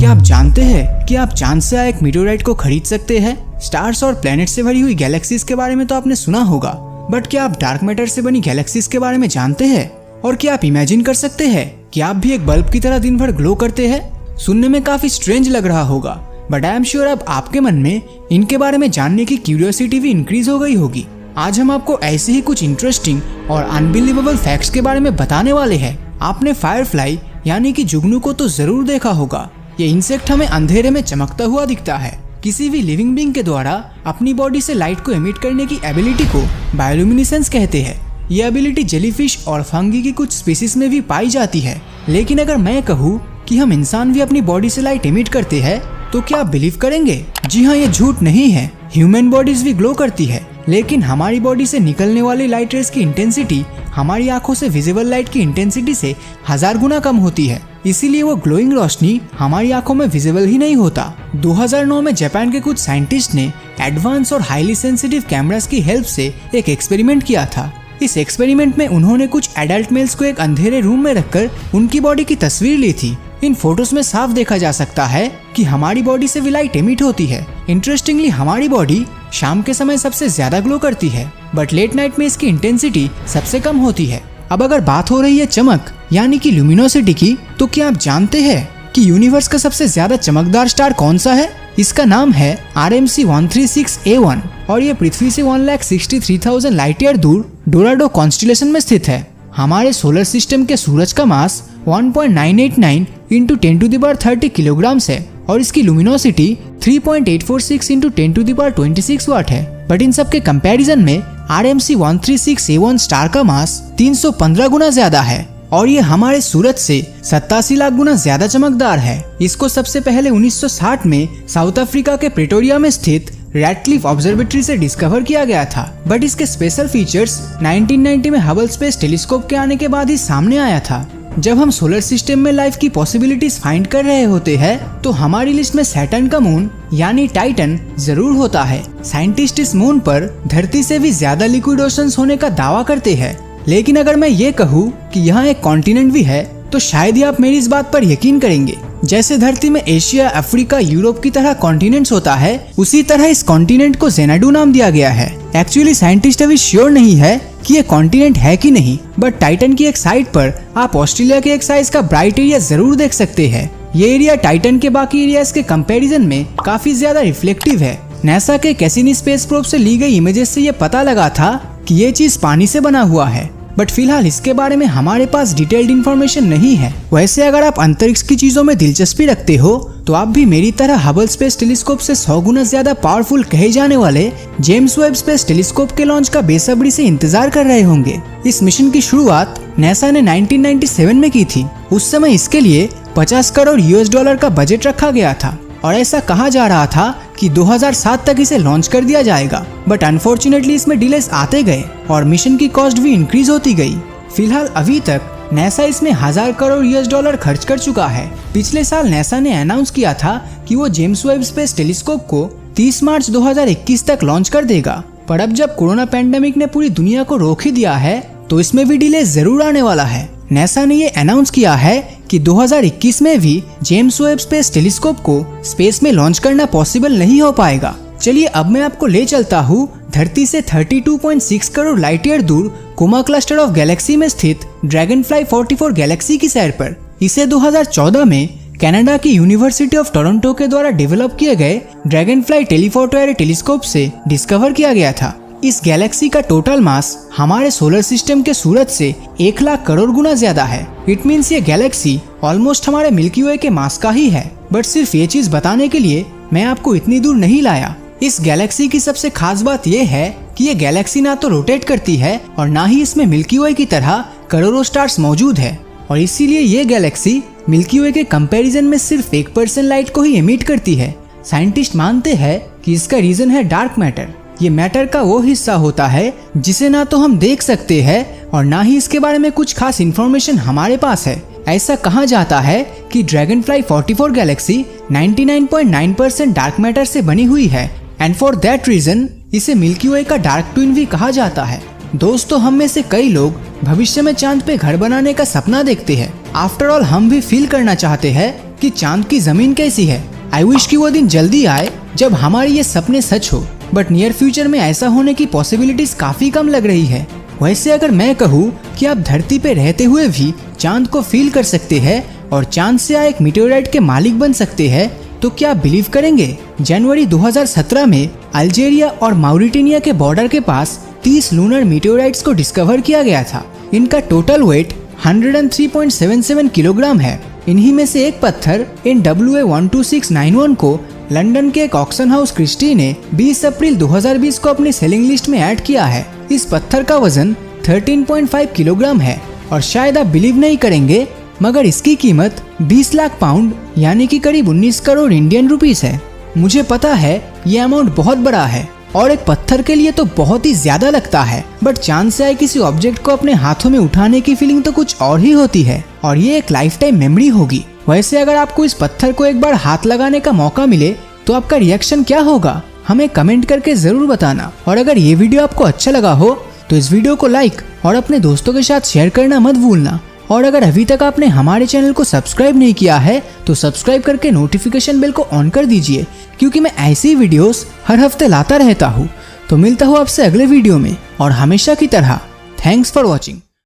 क्या आप जानते हैं कि आप चांद से आए एक मीटेओराइट को खरीद सकते हैं? स्टार्स और प्लैनेट से भरी हुई गैलेक्सीज के बारे में तो आपने सुना होगा, बट क्या आप डार्क मैटर से बनी गैलेक्सीज के बारे में जानते हैं? और क्या आप इमेजिन कर सकते हैं कि आप भी एक बल्ब की तरह दिन भर ग्लो करते हैं? सुनने में काफी स्ट्रेंज लग रहा होगा, बट आई एम श्योर अब आपके मन में इनके बारे में जानने की क्यूरियोसिटी भी इंक्रीज हो गई होगी। आज हम आपको ऐसे ही कुछ इंटरेस्टिंग और अनबिलीवेबल फैक्ट्स के बारे में बताने वाले हैं। आपने फायरफ्लाई यानी कि जुगनू को तो जरूर देखा होगा। ये इंसेक्ट हमें अंधेरे में चमकता हुआ दिखता है। किसी भी लिविंग बीइंग के द्वारा अपनी बॉडी से लाइट को एमिट करने की एबिलिटी को बायोल्यूमिनेसेंस कहते हैं। ये एबिलिटी जेलीफिश और फंगी की कुछ स्पीसीज में भी पाई जाती है। लेकिन अगर मैं कहूँ कि हम इंसान भी अपनी बॉडी से लाइट एमिट करते हैं तो क्या आप बिलीव करेंगे? जी हाँ, ये झूठ नहीं है। ह्यूमन बॉडीज भी ग्लो करती है, लेकिन हमारी बॉडी से निकलने वाली लाइट रेज की इंटेंसिटी हमारी आंखों से विजिबल लाइट की इंटेंसिटी से 1000 गुना कम होती है। इसीलिए वो ग्लोइंग रोशनी हमारी आंखों में विजिबल ही नहीं होता। 2009 में जापान के कुछ साइंटिस्ट ने एडवांस और हाईली सेंसिटिव कैमरास की हेल्प से एक एक्सपेरिमेंट किया था। इस एक्सपेरिमेंट में उन्होंने कुछ एडल्ट मेल्स को एक अंधेरे रूम में रखकर उनकी बॉडी की तस्वीर ली थी। इन फोटोज में साफ देखा जा सकता है कि हमारी बॉडी से भी लाइट एमिट होती है। इंटरेस्टिंगली हमारी बॉडी शाम के समय सबसे ज्यादा ग्लो करती है, बट लेट नाइट में इसकी इंटेंसिटी सबसे कम होती है। अब अगर बात हो रही है चमक यानी कि ल्यूमिनोसिटी की, तो क्या आप जानते हैं कि यूनिवर्स का सबसे ज्यादा चमकदार स्टार कौन सा है? इसका नाम है RMC 136A1 और ये पृथ्वी से 1,63,000 लाइट ईयर दूर डोराडो कॉन्स्टिलेशन में स्थित है। हमारे सोलर सिस्टम के सूरज का मास 1.989 इंटू 10⁻30 किलोग्राम है और इसकी लुमिनोसिटी 3.846 इंटू 10⁻26 वाट है। बट इन सब के कंपैरिजन में RMC 136A1 स्टार का मास 315 गुना ज्यादा है और ये हमारे सूरज से 87 लाख गुना ज्यादा चमकदार है। इसको सबसे पहले 1960 में साउथ अफ्रीका के प्रेटोरिया में स्थित रैडक्लिफ ऑब्जर्वेटरी से डिस्कवर किया गया था, बट इसके स्पेशल फीचर्स 1990 में हबल स्पेस टेलीस्कोप के आने के बाद ही सामने आया था। जब हम सोलर सिस्टम में लाइफ की पॉसिबिलिटीज फाइंड कर रहे होते हैं तो हमारी लिस्ट में सैटर्न का मून यानी टाइटन जरूर होता है। साइंटिस्ट इस मून पर धरती से भी ज्यादा लिक्विड ओशंस होने का दावा करते हैं, लेकिन अगर मैं ये कहूँ कि यहाँ एक कॉन्टिनेंट भी है तो शायद ही आप मेरी इस बात पर यकीन करेंगे। जैसे धरती में एशिया, अफ्रीका, यूरोप की तरह कॉन्टिनेंट्स होता है, उसी तरह इस कॉन्टिनेंट को ज़ेनाडू नाम दिया गया है। एक्चुअली साइंटिस्ट अभी श्योर नहीं है कि ये कॉन्टिनेंट है कि नहीं, बट टाइटन की एक साइड पर आप ऑस्ट्रेलिया के एक साइज का ब्राइट एरिया जरूर देख सकते हैं। ये एरिया टाइटन के बाकी एरियाज के कंपैरिजन में काफी ज्यादा रिफ्लेक्टिव है। नासा के कैसिनी स्पेस प्रोब से ली गई इमेजेस से ये पता लगा था कि ये चीज पानी से बना हुआ है, बट फिलहाल इसके बारे में हमारे पास डिटेल्ड इन्फॉर्मेशन नहीं है। वैसे अगर आप अंतरिक्ष की चीजों में दिलचस्पी रखते हो तो आप भी मेरी तरह हबल स्पेस टेलीस्कोप से 100 गुना ज्यादा पावरफुल कहे जाने वाले जेम्स वेब स्पेस टेलीस्कोप के लॉन्च का बेसब्री से इंतजार कर रहे होंगे। इस मिशन की शुरुआत नासा ने 1997 में की थी। उस समय इसके लिए $50 करोड़ का बजट रखा गया था और ऐसा कहा जा रहा था कि 2007 तक इसे लॉन्च कर दिया जाएगा, बट अनफॉर्चुनेटली इसमें डिलेस आते गए और मिशन की कॉस्ट भी इंक्रीज होती गई। फिलहाल अभी तक नासा इसमें $1000 करोड़ खर्च कर चुका है। पिछले साल नासा ने अनाउंस किया था कि वो जेम्स वेब स्पेस टेलीस्कोप को 30 मार्च 2021 तक लॉन्च कर देगा, पर अब जब कोरोना पैंडेमिक ने पूरी दुनिया को रोक ही दिया है तो इसमें भी डिले जरूर आने वाला है। नासा ने ये अनाउंस किया है कि 2021 में भी जेम्स वेब स्पेस टेलीस्कोप को स्पेस में लॉन्च करना पॉसिबल नहीं हो पाएगा। चलिए अब मैं आपको ले चलता हूँ धरती से 32.6 करोड़ लाइट ईयर दूर कोमा क्लस्टर ऑफ गैलेक्सी में स्थित ड्रैगनफ्लाई 44 गैलेक्सी की सैर पर। इसे 2014 में कनाडा की यूनिवर्सिटी ऑफ टोरंटो के द्वारा डेवलप किए गए ड्रैगनफ्लाई टेलीफोटो एरे टेलीस्कोप से डिस्कवर किया गया था। इस गैलेक्सी का टोटल मास हमारे सोलर सिस्टम के सूरज से 1 लाख करोड़ गुना ज्यादा है। इट मीन्स ये गैलेक्सी ऑलमोस्ट हमारे मिल्की वे के मास का ही है। बट सिर्फ ये चीज बताने के लिए मैं आपको इतनी दूर नहीं लाया। इस गैलेक्सी की सबसे खास बात यह है कि ये गैलेक्सी ना तो रोटेट करती है और ना ही इसमें मिल्की वे की तरह करोड़ों स्टार्स मौजूद है, और इसीलिए ये गैलेक्सी मिल्की वे के कंपैरिजन में सिर्फ 1% लाइट को ही एमिट करती है। साइंटिस्ट मानते हैं कि इसका रीजन है डार्क मैटर। ये मैटर का वो हिस्सा होता है जिसे ना तो हम देख सकते हैं और ना ही इसके बारे में कुछ खास इन्फॉर्मेशन हमारे पास है। ऐसा कहा जाता है कि ड्रैगनफ्लाई 44 गैलेक्सी 99.9% डार्क मैटर से बनी हुई है, एंड फॉर दैट रीजन इसे मिल्की वे का डार्क ट्विन भी कहा जाता है। दोस्तों, हम में से कई लोग भविष्य में चांद पे घर बनाने का सपना देखते हैं। आफ्टर ऑल हम भी फील करना चाहते हैं कि चांद की जमीन कैसी है। आई विश कि वो दिन जल्दी आए जब हमारे ये सपने सच हो, बट नियर फ्यूचर में ऐसा होने की पॉसिबिलिटीज काफी कम लग रही है। वैसे अगर मैं कहूँ कि आप धरती पे रहते हुए भी चांद को फील कर सकते हैं और चांद से आए एक मीटेओराइट के मालिक बन सकते हैं, तो क्या आप बिलीव करेंगे? जनवरी 2017 में अल्जीरिया और मॉरिटेनिया के बॉर्डर के पास 30 लूनर मीटेओराइट्स को डिस्कवर किया गया था। इनका टोटल वेट 103.77 किलोग्राम है। इन्हीं में से एक पत्थर इन WA12691 को लंदन के एक ऑक्शन हाउस क्रिस्टी ने 20 अप्रैल 2020 को अपनी सेलिंग लिस्ट में ऐड किया है। इस पत्थर का वजन 13.5 किलोग्राम है और शायद आप बिलीव नहीं करेंगे, मगर इसकी कीमत 20 लाख पाउंड यानी कि करीब 19 करोड़ इंडियन रुपीस है। मुझे पता है ये अमाउंट बहुत बड़ा है और एक पत्थर के लिए तो बहुत ही ज्यादा लगता है, बट चांद से आए किसी ऑब्जेक्ट को अपने हाथों में उठाने की फीलिंग तो कुछ और ही होती है और ये एक लाइफ टाइम मेमोरी होगी। वैसे अगर आपको इस पत्थर को एक बार हाथ लगाने का मौका मिले तो आपका रिएक्शन क्या होगा, हमें कमेंट करके जरूर बताना। और अगर ये वीडियो आपको अच्छा लगा हो तो इस वीडियो को लाइक और अपने दोस्तों के साथ शेयर करना मत भूलना। और अगर अभी तक आपने हमारे चैनल को सब्सक्राइब नहीं किया है तो सब्सक्राइब करके नोटिफिकेशन बेल को ऑन कर दीजिए, क्योंकि मैं ऐसी वीडियोस हर हफ्ते लाता रहता हूँ। तो मिलता हूँ आपसे अगले वीडियो में और हमेशा की तरह थैंक्स फॉर वॉचिंग।